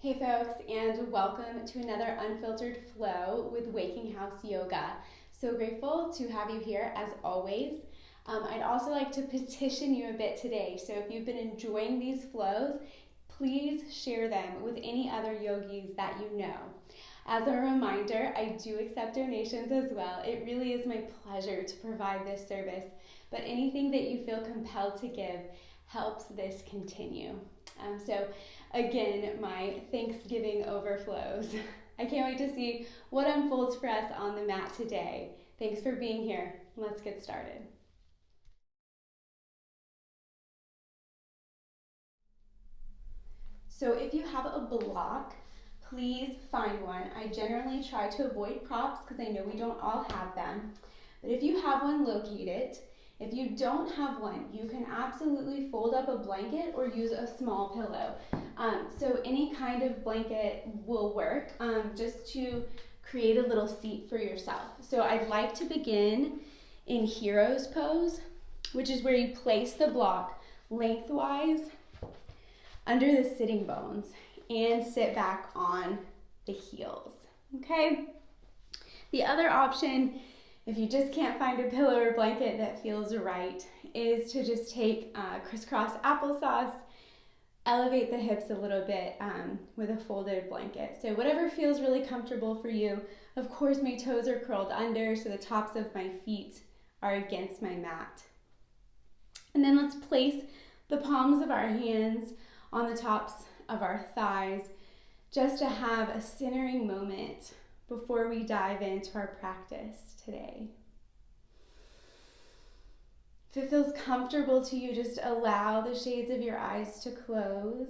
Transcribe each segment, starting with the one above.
Hey folks, and welcome to another Unfiltered Flow with Waking House Yoga. So grateful to have you here as always. I'd also like to petition you a bit today. So if you've been enjoying these flows, please share them with any other yogis that you know. As a reminder, I do accept donations as well. It really is my pleasure to provide this service, but anything that you feel compelled to give helps this continue. So again, my Thanksgiving overflows. I can't wait to see what unfolds for us on the mat today. Thanks for being here. Let's get started. So if you have a block, please find one. I generally try to avoid props because I know we don't all have them. But if you have one, locate it. If you don't have one, you can absolutely fold up a blanket or use a small pillow. So any kind of blanket will work, just to create a little seat for yourself. So I'd like to begin in hero's pose, which is where you place the block lengthwise under the sitting bones and sit back on the heels, okay? The other option, if you just can't find a pillow or blanket that feels right, is to just take crisscross applesauce, elevate the hips a little bit with a folded blanket. So whatever feels really comfortable for you. Of course, my toes are curled under, so the tops of my feet are against my mat. And then let's place the palms of our hands on the tops of our thighs, just to have a centering moment before we dive into our practice today. If it feels comfortable to you, just allow the shades of your eyes to close.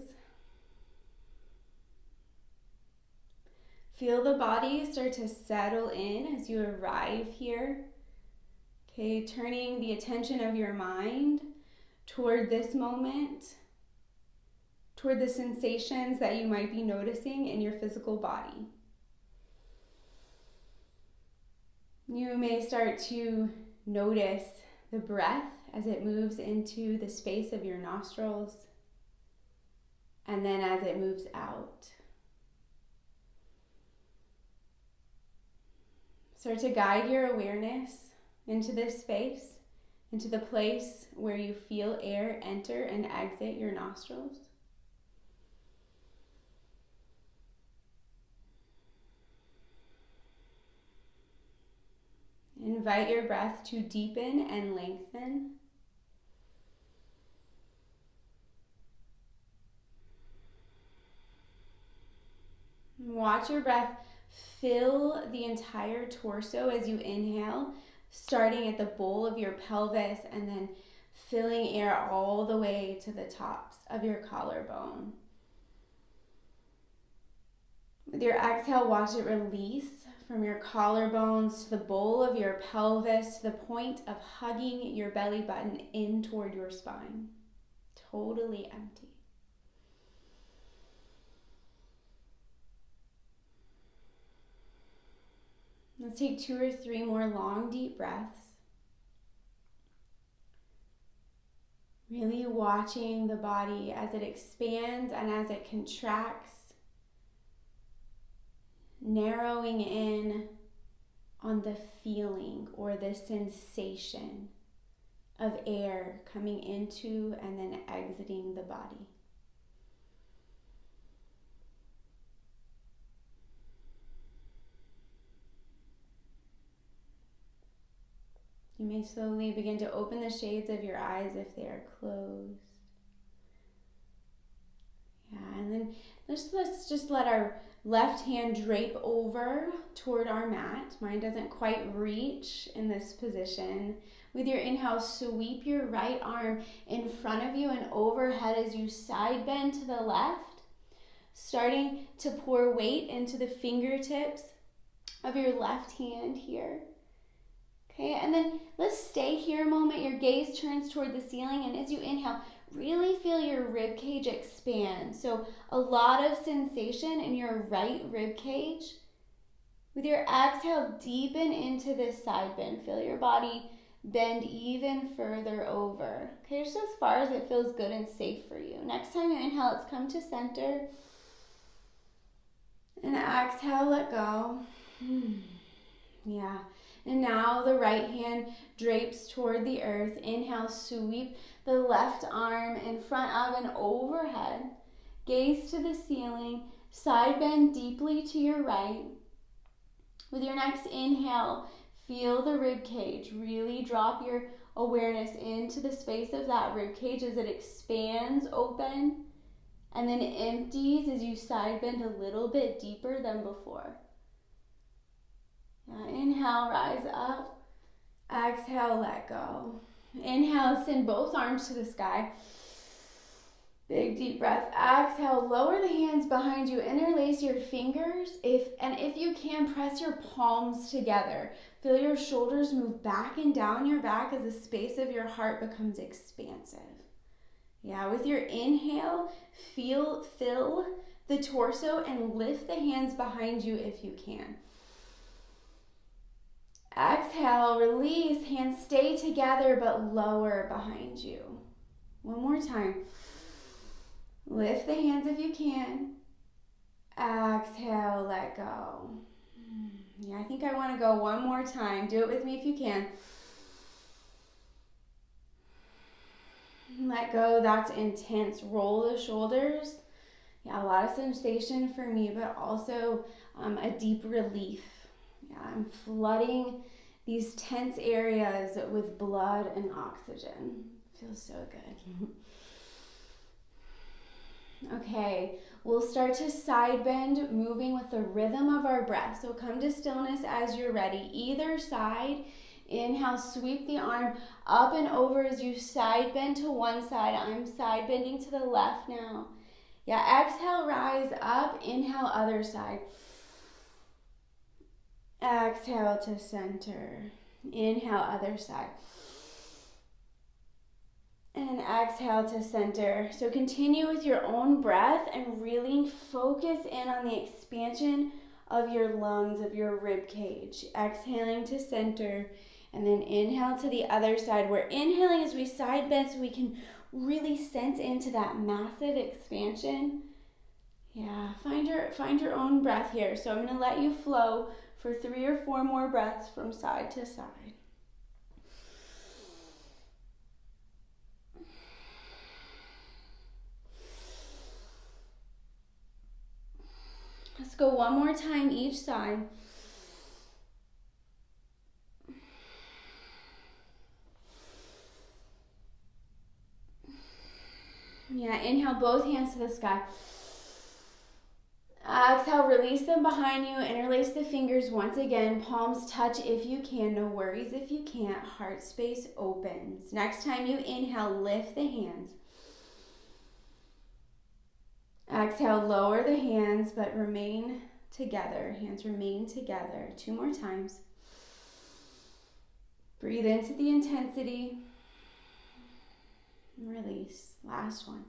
Feel the body start to settle in as you arrive here. Okay, turning the attention of your mind toward this moment, toward the sensations that you might be noticing in your physical body. You may start to notice the breath as it moves into the space of your nostrils, and then as it moves out. Start to guide your awareness into this space, into the place where you feel air enter and exit your nostrils. Invite your breath to deepen and lengthen. Watch your breath fill the entire torso as you inhale, starting at the bowl of your pelvis and then filling air all the way to the tops of your collarbone. With your exhale, watch it release from your collarbones to the bowl of your pelvis, to the point of hugging your belly button in toward your spine. Totally empty. Let's take 2 or 3 more long, deep breaths. Really watching the body as it expands and as it contracts, narrowing in on the feeling or the sensation of air coming into and then exiting the body. You may slowly begin to open the shades of your eyes if they are closed. Yeah, and then let's just let our left hand drape over toward our mat. Mine doesn't quite reach in this position. With your inhale, sweep your right arm in front of you and overhead as you side bend to the left, starting to pour weight into the fingertips of your left hand here. Okay, and then let's stay here a moment. Your gaze turns toward the ceiling, and as you inhale, really feel your rib cage expand. So a lot of sensation in your right rib cage. With your exhale, deepen into this side bend. Feel your body bend even further over. Okay, just as far as it feels good and safe for you. Next time you inhale, let's come to center. exhale, let go. Yeah. And now the right hand drapes toward the earth. Inhale, sweep the left arm in front of and overhead. Gaze to the ceiling. Side bend deeply to your right. With your next inhale, feel the rib cage. Really drop your awareness into the space of that rib cage as it expands open and then empties as you side bend a little bit deeper than before. Inhale, rise up. Exhale, let go. Inhale, send both arms to the sky. Big deep breath. Exhale, lower the hands behind you. Interlace your fingers. If you can, press your palms together. Feel your shoulders move back and down your back as the space of your heart becomes expansive. Yeah, with your inhale, fill the torso and lift the hands behind you if you can. Exhale, release, hands stay together but lower behind you. One more time. Lift the hands if you can. Exhale, let go. Yeah, I think I want to go one more time. Do it with me if you can. Let go, that's intense. Roll the shoulders. Yeah, a lot of sensation for me, but also a deep relief. Yeah, I'm flooding these tense areas with blood and oxygen. Feels so good. Okay, we'll start to side bend, moving with the rhythm of our breath. So come to stillness as you're ready. Either side. Inhale, sweep the arm up and over as you side bend to one side. I'm side bending to the left now. Yeah, exhale, rise up. Inhale, other side. Exhale to center. Inhale, other side. And exhale to center. So continue with your own breath and really focus in on the expansion of your lungs, of your rib cage. Exhaling to center. And then inhale to the other side. We're inhaling as we side bend so we can really sense into that massive expansion. Yeah, find your own breath here. So I'm going to let you flow for 3 or 4 more breaths from side to side. Let's go one more time each side. Yeah, inhale both hands to the sky. Exhale, release them behind you. Interlace the fingers once again. Palms touch if you can. No worries if you can't. Heart space opens. Next time you inhale, lift the hands. Exhale, lower the hands, but remain together. Hands remain together. 2 more times. Breathe into the intensity. Release. Last one.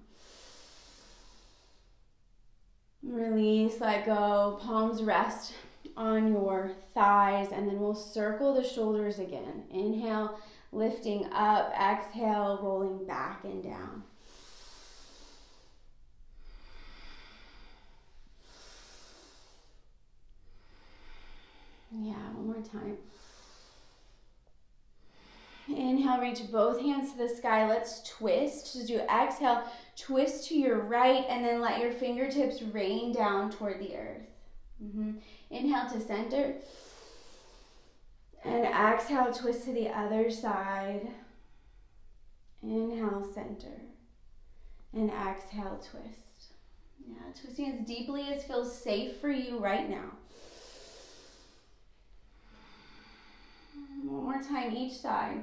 Release, let go. Palms rest on your thighs, and then we'll circle the shoulders again. Inhale, lifting up. Exhale, rolling back and down. Yeah, one more time. Inhale, reach both hands to the sky. Let's twist. Just do exhale, twist to your right, and then let your fingertips rain down toward the earth. Inhale to center. And exhale, twist to the other side. Inhale, center. And exhale, twist. Yeah, twisting as deeply as feels safe for you right now. One more time each side.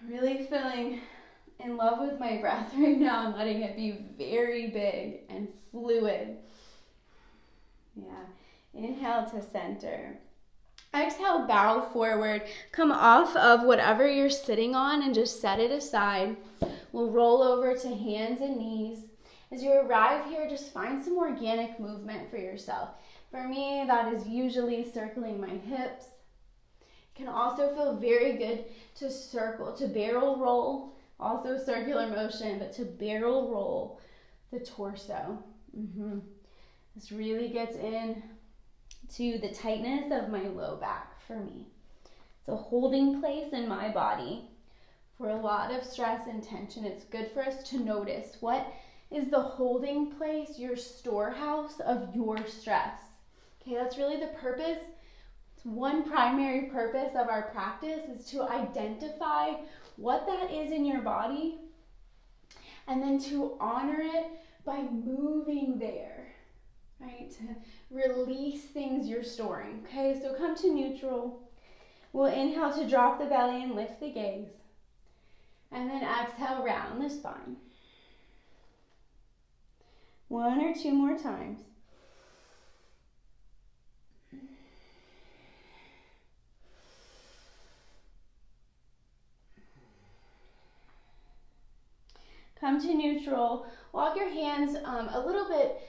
Really feeling in love with my breath right now. I'm letting it be very big and fluid. Yeah. Inhale to center. Exhale, bow forward. Come off of whatever you're sitting on and just set it aside. We'll roll over to hands and knees. As you arrive here, just find some organic movement for yourself. For me, that is usually circling my hips. It can also feel very good to circle, to barrel roll, also circular motion, but to barrel roll the torso. This really gets in to the tightness of my low back for me. It's a holding place in my body for a lot of stress and tension. It's good for us to notice what is the holding place, your storehouse of your stress. Okay, that's really the purpose. It's one primary purpose of our practice is to identify what that is in your body and then to honor it by moving there, right? To release things you're storing. Okay, so come to neutral. We'll inhale to drop the belly and lift the gaze. And then exhale, round the spine. 1 or 2 more times. Come to neutral. Walk your hands a little bit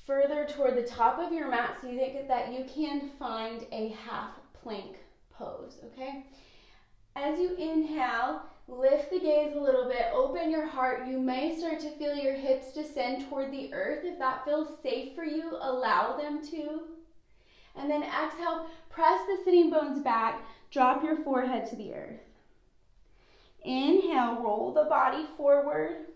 further toward the top of your mat so that you can find a half plank pose, okay? As you inhale, lift the gaze a little bit, open your heart. You may start to feel your hips descend toward the earth. If that feels safe for you, allow them to. And then exhale, press the sitting bones back, drop your forehead to the earth. Inhale, roll the body forward.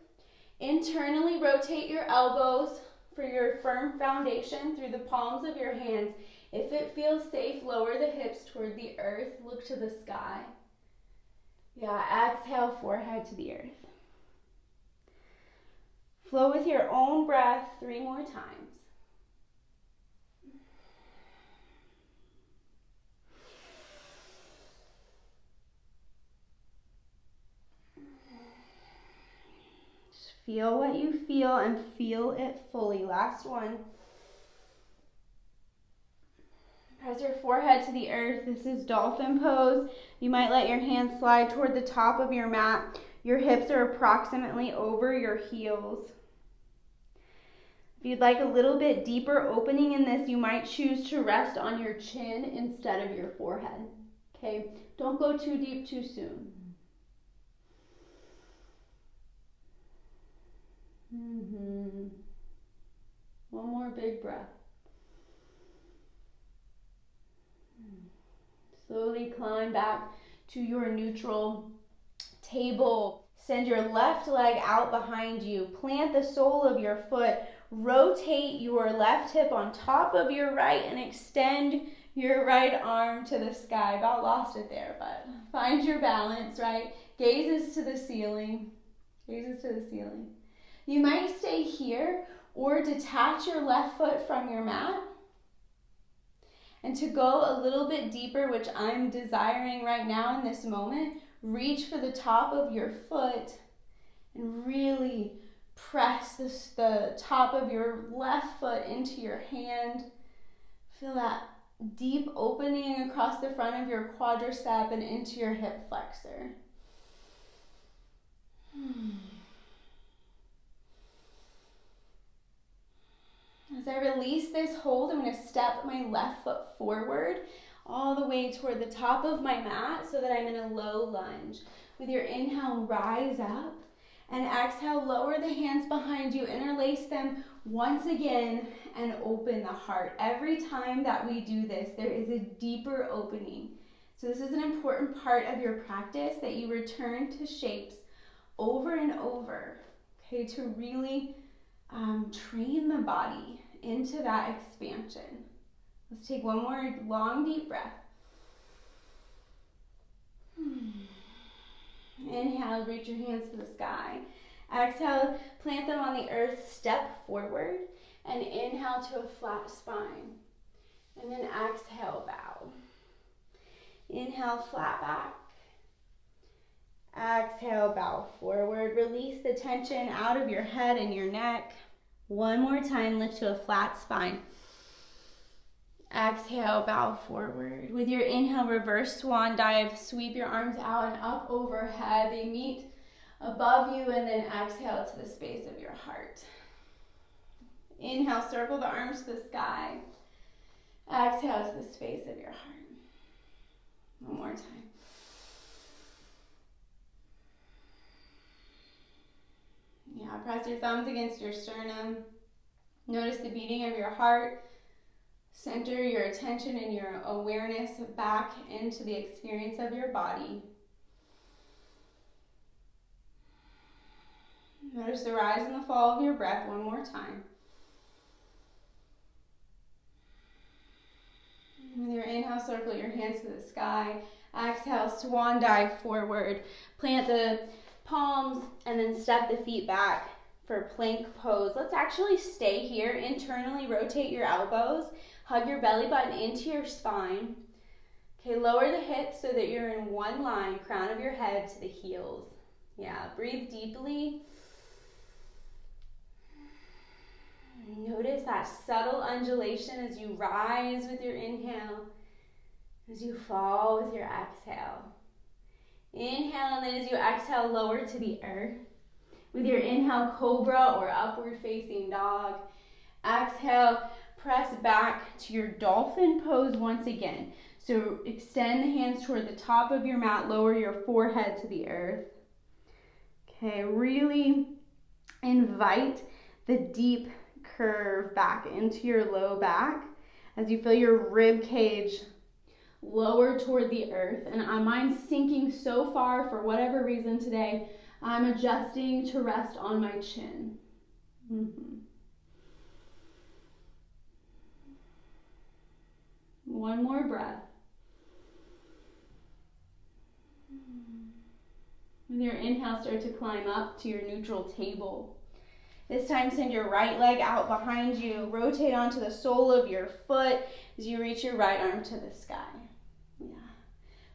Internally rotate your elbows for your firm foundation through the palms of your hands. If it feels safe, lower the hips toward the earth. Look to the sky. Yeah, exhale, forehead to the earth. Flow with your own breath 3 more times. Just feel what you feel and feel it fully. Last one. Press your forehead to the earth. This is dolphin pose. You might let your hands slide toward the top of your mat. Your hips are approximately over your heels. If you'd like a little bit deeper opening in this, you might choose to rest on your chin instead of your forehead. Okay, don't go too deep too soon. One more big breath. Slowly climb back to your neutral table. Send your left leg out behind you. Plant the sole of your foot. Rotate your left hip on top of your right and extend your right arm to the sky. About lost it there, but find your balance, right? Gazes to the ceiling. Gazes to the ceiling. You might stay here or detach your left foot from your mat. And to go a little bit deeper, which I'm desiring right now in this moment, reach for the top of your foot and really press the top of your left foot into your hand. Feel that deep opening across the front of your quadricep and into your hip flexor. As I release this hold, I'm going to step my left foot forward all the way toward the top of my mat so that I'm in a low lunge. With your inhale, rise up, and exhale, lower the hands behind you, interlace them once again, and open the heart. Every time that we do this, there is a deeper opening. So this is an important part of your practice, that you return to shapes over and over, okay, to really train the body into that expansion. Let's take one more long, deep breath. Inhale, reach your hands to the sky. Exhale, plant them on the earth, step forward, and inhale to a flat spine. And then exhale, bow. Inhale, flat back. Exhale, bow forward. Release the tension out of your head and your neck. One more time, lift to a flat spine. Exhale, bow forward. With your inhale, reverse swan dive. Sweep your arms out and up overhead. They meet above you, and then exhale to the space of your heart. Inhale, circle the arms to the sky. Exhale to the space of your heart. One more time. Yeah, press your thumbs against your sternum. Notice the beating of your heart. Center your attention and your awareness back into the experience of your body. Notice the rise and the fall of your breath one more time. With your inhale, circle your hands to the sky. Exhale, swan dive forward. Plant the palms and then step the feet back for plank pose. Let's actually stay here. Internally rotate your elbows. Hug your belly button into your spine. Okay, lower the hips so that you're in one line, crown of your head to the heels. Yeah, breathe deeply. Notice that subtle undulation as you rise with your inhale, as you fall with your exhale. Inhale, and then as you exhale, lower to the earth. With your inhale, cobra or upward facing dog. Exhale, press back to your dolphin pose once again. So extend the hands toward the top of your mat, lower your forehead to the earth. Okay, really invite the deep curve back into your low back as you feel your rib cage lower toward the earth. And mine's sinking so far for whatever reason today. I'm adjusting to rest on my chin. One more breath. With your inhale, start to climb up to your neutral table. This time, send your right leg out behind you. Rotate onto the sole of your foot as you reach your right arm to the sky. Yeah.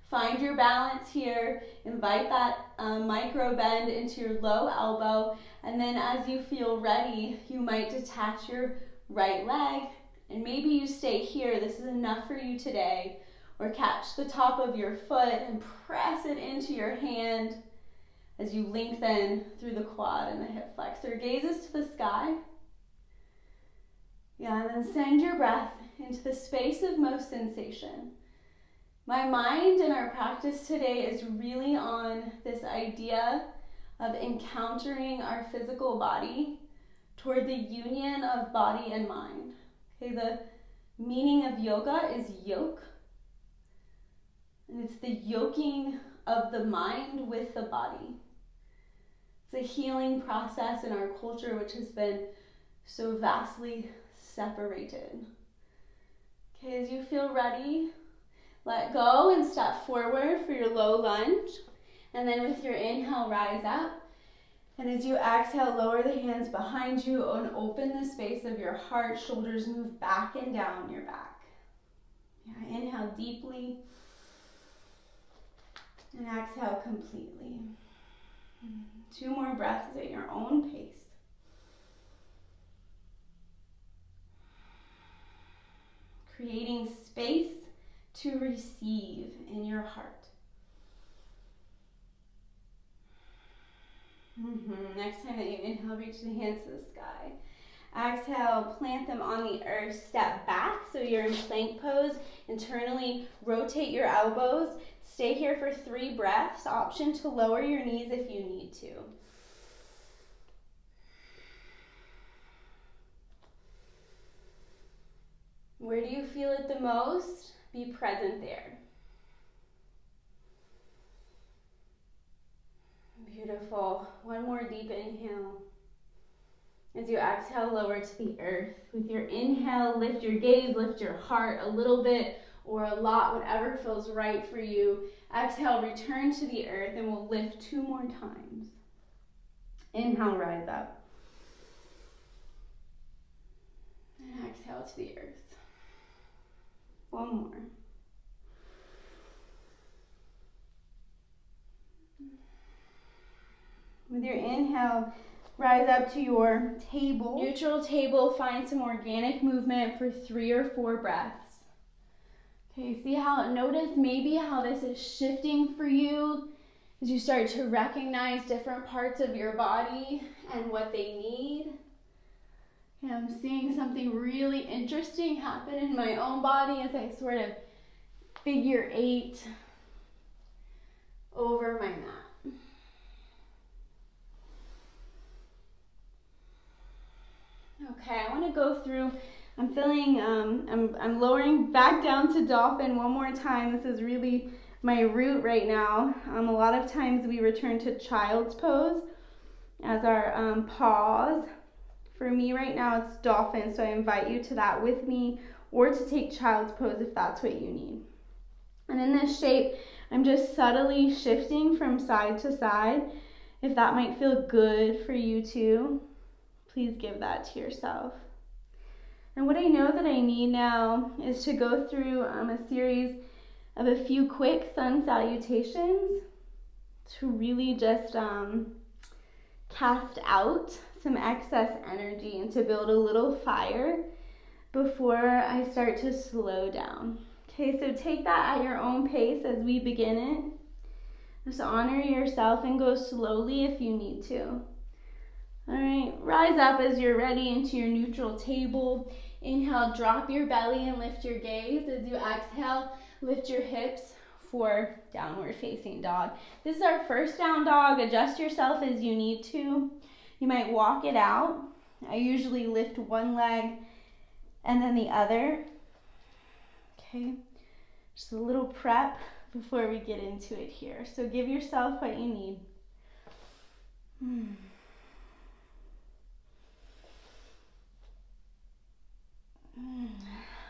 Find your balance here. Invite that micro bend into your low elbow. And then as you feel ready, you might detach your right leg. And maybe you stay here. This is enough for you today. Or catch the top of your foot and press it into your hand as you lengthen through the quad and the hip flexor. Gazes to the sky. Yeah, and then send your breath into the space of most sensation. My mind in our practice today is really on this idea of encountering our physical body toward the union of body and mind. Okay, the meaning of yoga is yoke. And it's the yoking of the mind with the body. It's a healing process in our culture which has been so vastly separated. Okay, as you feel ready, let go and step forward for your low lunge. And then with your inhale, rise up. And as you exhale, lower the hands behind you and open the space of your heart. Shoulders move back and down your back. Yeah, inhale deeply. And exhale completely. 2 more breaths at your own pace. Creating space to receive in your heart. Next time that you inhale, reach the hands to the sky. Exhale, plant them on the earth, step back so you're in plank pose. Internally rotate your elbows. Stay here for 3 breaths. Option to lower your knees if you need to. Where do you feel it the most? Be present there. Beautiful. One more deep inhale. As you exhale, lower to the earth. With your inhale, lift your gaze, lift your heart a little bit or a lot, whatever feels right for you. Exhale, return to the earth, and we'll lift 2 more times. Inhale, rise up. And exhale to the earth. 1 more. With your inhale, rise up to your table. Neutral table, find some organic movement for 3 or 4 breaths. Okay, see how, notice maybe how this is shifting for you as you start to recognize different parts of your body and what they need. Okay, I'm seeing something really interesting happen in my own body as I sort of figure 8 over my mat. Okay, I want to go through, I'm feeling, I'm lowering back down to dolphin one more time. This is really my root right now. A lot of times we return to child's pose as our pause. For me right now, it's dolphin, so I invite you to that with me, or to take child's pose if that's what you need. And in this shape, I'm just subtly shifting from side to side. If that might feel good for you too, please give that to yourself. And what I know that I need now is to go through a series of a few quick sun salutations to really just cast out some excess energy and to build a little fire before I start to slow down. Okay, so take that at your own pace as we begin it. Just honor yourself and go slowly if you need to. All right, rise up as you're ready into your neutral table. Inhale, drop your belly and lift your gaze. As you exhale, lift your hips for downward facing dog. This is our first down dog. Adjust yourself as you need to. You might walk it out. I usually lift one leg and then the other. Okay, just a little prep before we get into it here. So give yourself what you need.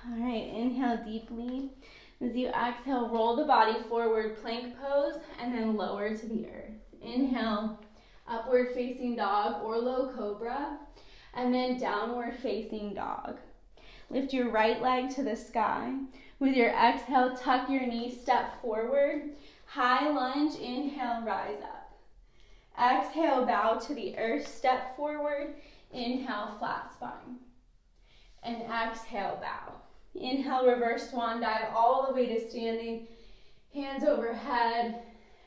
All right, inhale deeply. As you exhale, roll the body forward, plank pose, and then lower to the earth. Inhale, upward facing dog or low cobra, and then downward facing dog. Lift your right leg to the sky. With your exhale, tuck your knees, step forward. High lunge, inhale, rise up. Exhale, bow to the earth, step forward. Inhale, flat spine. And exhale, bow. Inhale, reverse swan dive all the way to standing. Hands overhead.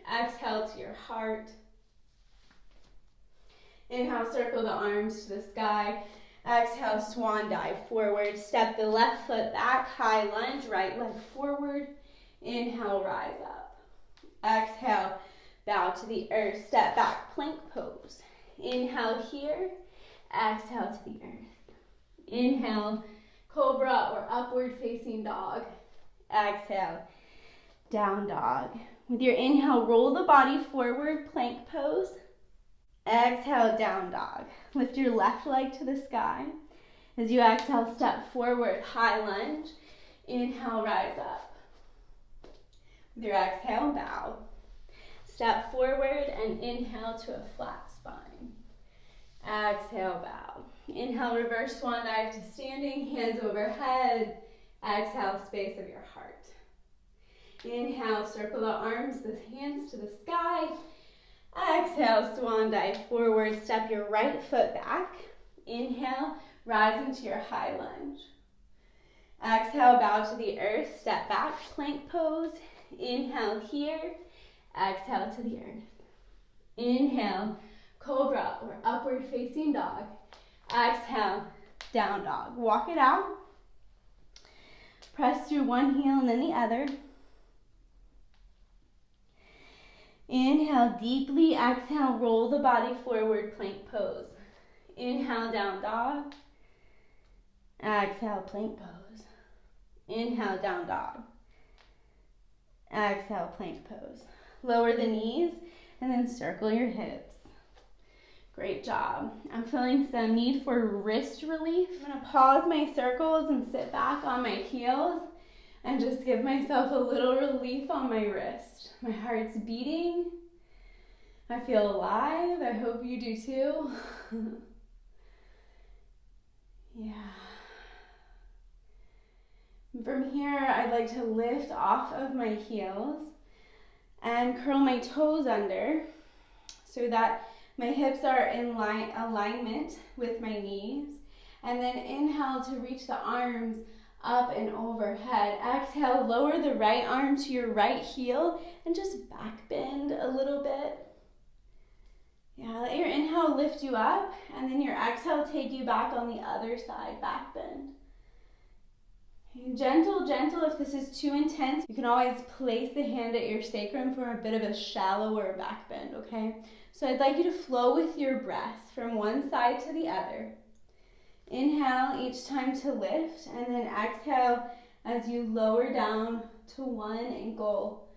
Exhale to your heart. Inhale, circle the arms to the sky. Exhale, swan dive forward. Step the left foot back, high lunge, right leg forward. Inhale, rise up. Exhale, bow to the earth. Step back, plank pose. Inhale here. Exhale to the earth. Inhale, cobra or upward facing dog. Exhale, down dog. With your inhale, roll the body forward, plank pose. Exhale, down dog. Lift your left leg to the sky. As you exhale, step forward, high lunge. Inhale, rise up. With your exhale, bow. Step forward and inhale to a flat spine. Exhale, bow. Inhale, reverse swan dive to standing, hands overhead. Exhale, space of your heart. Inhale, circle the arms, the hands to the sky. Exhale, swan dive forward, step your right foot back. Inhale, rise into your high lunge. Exhale, bow to the earth, step back, plank pose. Inhale here, exhale to the earth. Inhale, cobra or upward facing dog. Exhale, down dog. Walk it out. Press through one heel and then the other. Inhale deeply, exhale, roll the body forward, plank pose. Inhale, down dog. Exhale, plank pose. Inhale, down dog. Exhale, plank pose. Lower the knees and then circle your hips. Great job. I'm feeling some need for wrist relief. I'm gonna pause my circles and sit back on my heels and just give myself a little relief on my wrist. My heart's beating. I feel alive. I hope you do too. Yeah. From here, I'd like to lift off of my heels and curl my toes under so that my hips are in alignment with my knees. And then inhale to reach the arms up and overhead. Exhale, lower the right arm to your right heel and just back bend a little bit. Yeah, let your inhale lift you up and then your exhale take you back on the other side, back bend. Gentle, gentle. If this is too intense, you can always place the hand at your sacrum for a bit of a shallower back bend, okay? So I'd like you to flow with your breath from one side to the other. Inhale each time to lift, and then exhale as you lower down to one ankle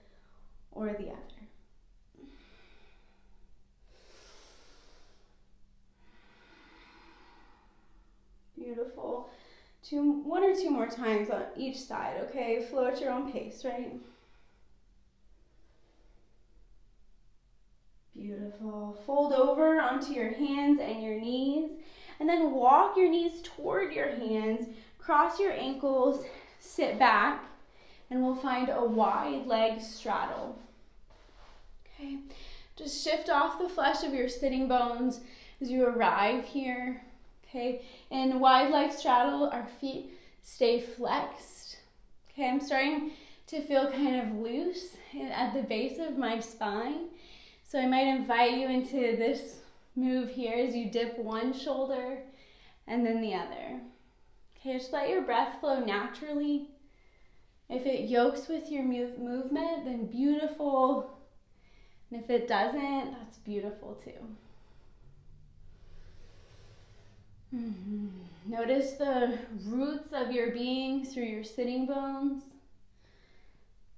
or the other. Beautiful. One or two more times on each side, okay? Flow at your own pace, right? Beautiful. Fold over onto your hands and your knees, and then walk your knees toward your hands, cross your ankles, sit back, and we'll find a wide leg straddle. Okay, just shift off the flesh of your sitting bones as you arrive here. Okay, in wide leg straddle, our feet stay flexed. Okay, I'm starting to feel kind of loose at the base of my spine. So I might invite you into this move here as you dip one shoulder and then the other. Okay, just let your breath flow naturally. If it yokes with your movement, then beautiful. And if it doesn't, that's beautiful too. Notice the roots of your being through your sitting bones.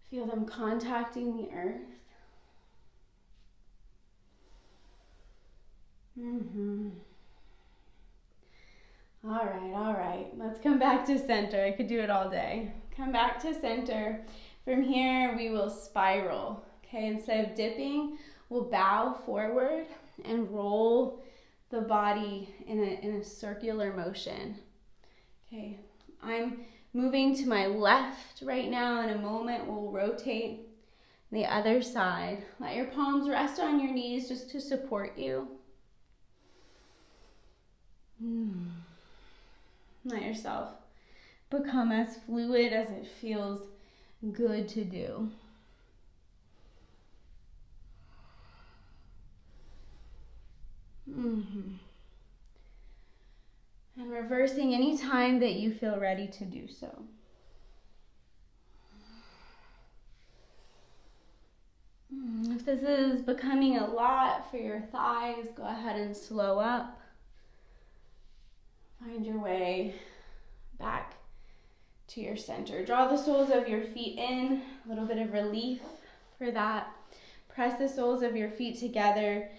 Feel them contacting the earth. All right. Let's come back to center. I could do it all day. Come back to center. From here, we will spiral. Okay, instead of dipping, we'll bow forward and roll the body in a circular motion. Okay, I'm moving to my left right now. In a moment, we'll rotate the other side. Let your palms rest on your knees just to support you. Let yourself become as fluid as it feels good to do. And reversing any time that you feel ready to do so. If this is becoming a lot for your thighs, go ahead and slow up. Find your way back to your center. Draw the soles of your feet in, a little bit of relief for that. Press the soles of your feet together,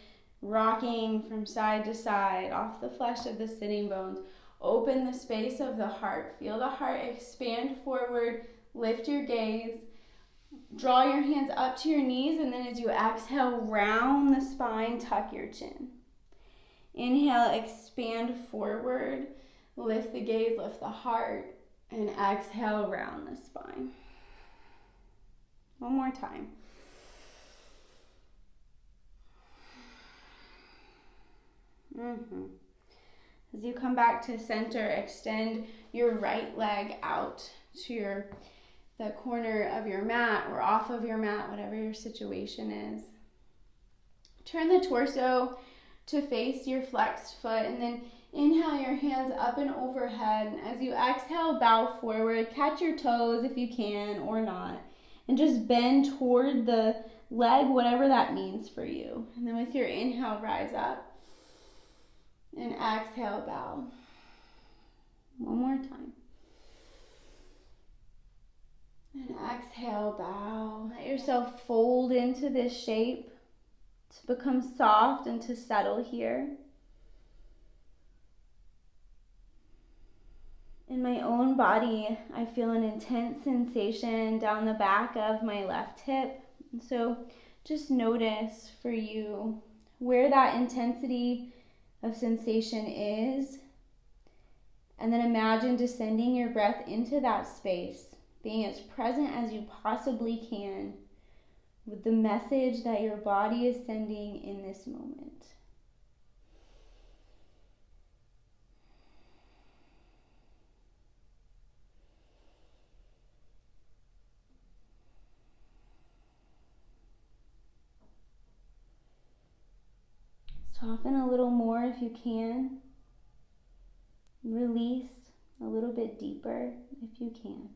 rocking from side to side off the flesh of the sitting bones. Open the space of the heart. Feel the heart expand forward. Lift your gaze. Draw your hands up to your knees, and then as you exhale, round the spine, tuck your chin. Inhale, expand forward. Lift the gaze, lift the heart, and exhale, round the spine. One more time. As you come back to center, extend your right leg out to the corner of your mat or off of your mat, whatever your situation is. Turn the torso to face your flexed foot, and then inhale your hands up and overhead. And as you exhale, bow forward. Catch your toes if you can or not. And just bend toward the leg, whatever that means for you. And then with your inhale, rise up. And exhale, bow. One more time. And exhale, bow. Let yourself fold into this shape to become soft and to settle here. In my own body, I feel an intense sensation down the back of my left hip. And so just notice for you where that intensity of sensation is. And then imagine descending your breath into that space, being as present as you possibly can with the message that your body is sending in this moment. Soften a little more if you can. Release a little bit deeper if you can.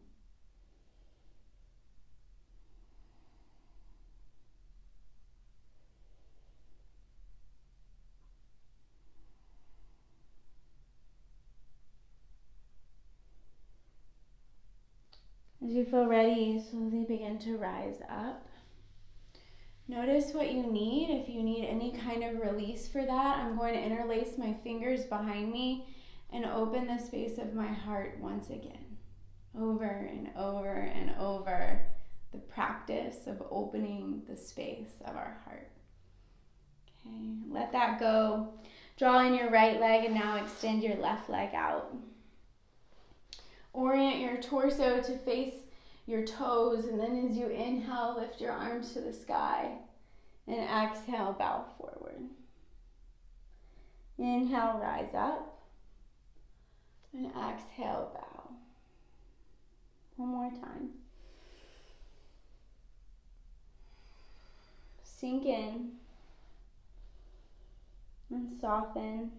As you feel ready, slowly begin to rise up. Notice what you need. If you need any kind of release for that, I'm going to interlace my fingers behind me and open the space of my heart once again. Over and over and over, the practice of opening the space of our heart. Okay, let that go. Draw in your right leg and now extend your left leg out. Orient your torso to face your toes, and then as you inhale, lift your arms to the sky, and exhale, bow forward. Inhale, rise up, and exhale, bow. One more time. Sink in and soften.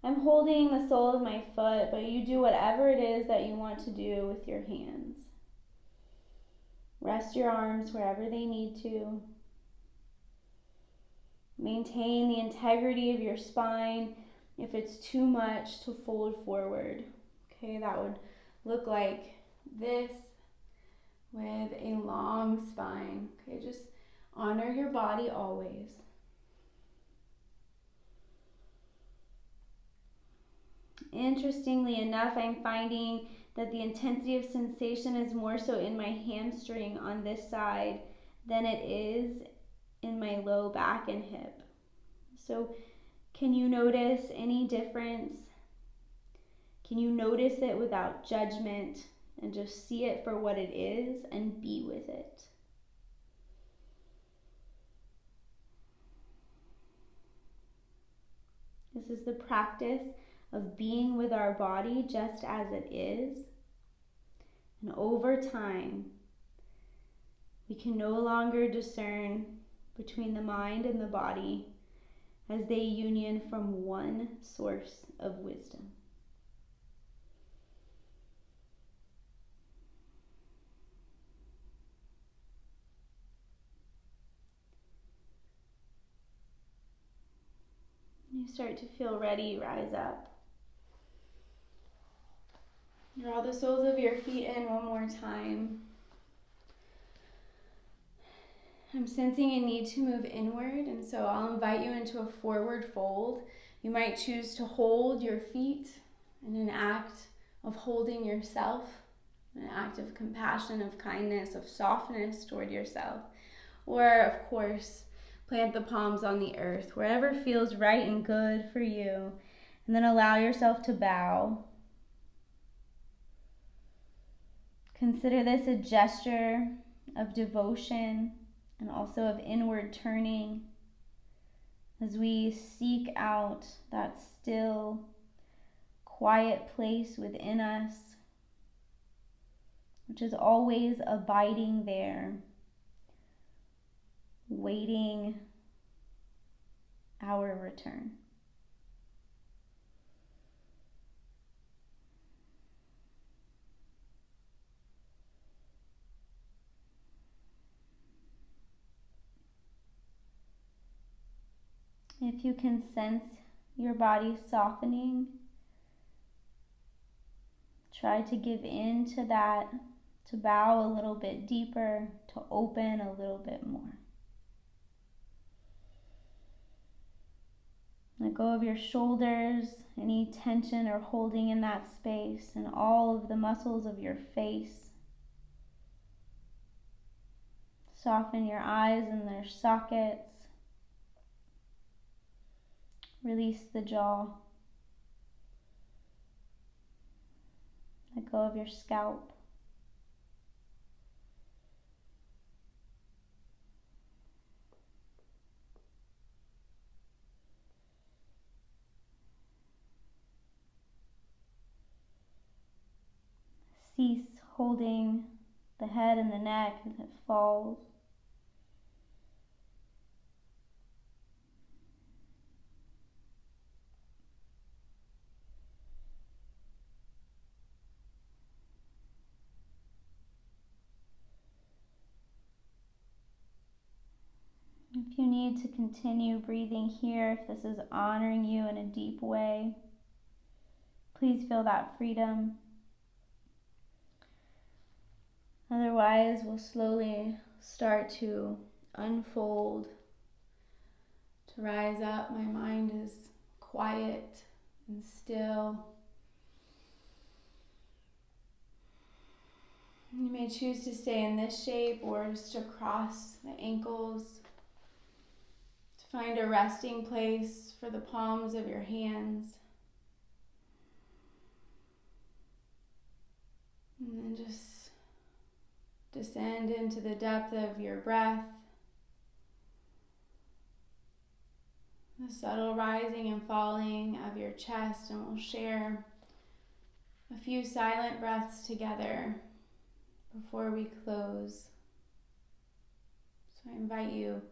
I'm holding the sole of my foot, but you do whatever it is that you want to do with your hands. Rest your arms wherever they need to. Maintain the integrity of your spine. If it's too much to fold forward, okay, that would look like this with a long spine. Okay, just honor your body always. Interestingly enough, I'm finding that the intensity of sensation is more so in my hamstring on this side than it is in my low back and hip. So can you notice any difference? Can you notice it without judgment and just see it for what it is and be with it? This is the practice of being with our body just as it is. And over time, we can no longer discern between the mind and the body as they union from one source of wisdom. You start to feel ready, rise up. Draw the soles of your feet in one more time. I'm sensing a need to move inward, and so I'll invite you into a forward fold. You might choose to hold your feet in an act of holding yourself, an act of compassion, of kindness, of softness toward yourself. Or, of course, plant the palms on the earth, wherever feels right and good for you. And then allow yourself to bow. Consider this a gesture of devotion and also of inward turning as we seek out that still, quiet place within us, which is always abiding there, waiting our return. If you can sense your body softening, try to give in to that, to bow a little bit deeper, to open a little bit more. Let go of your shoulders, any tension or holding in that space, and all of the muscles of your face. Soften your eyes in their sockets. Release the jaw. Let go of your scalp. Cease holding the head and the neck as it falls. If you need to continue breathing here, if this is honoring you in a deep way, please feel that freedom. Otherwise, we'll slowly start to unfold, to rise up. My mind is quiet and still. You may choose to stay in this shape or just to cross the ankles, to find a resting place for the palms of your hands. And then just descend into the depth of your breath, the subtle rising and falling of your chest, and we'll share a few silent breaths together before we close. So I invite you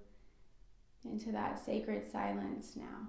into that sacred silence now.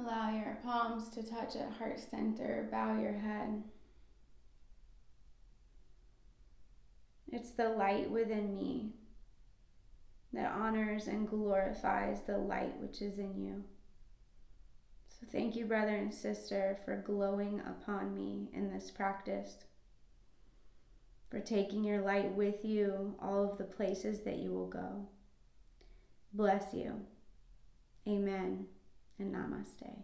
Allow your palms to touch at heart center. Bow your head. It's the light within me that honors and glorifies the light which is in you. So thank you, brother and sister, for glowing upon me in this practice, for taking your light with you all of the places that you will go. Bless you. Amen and Namaste.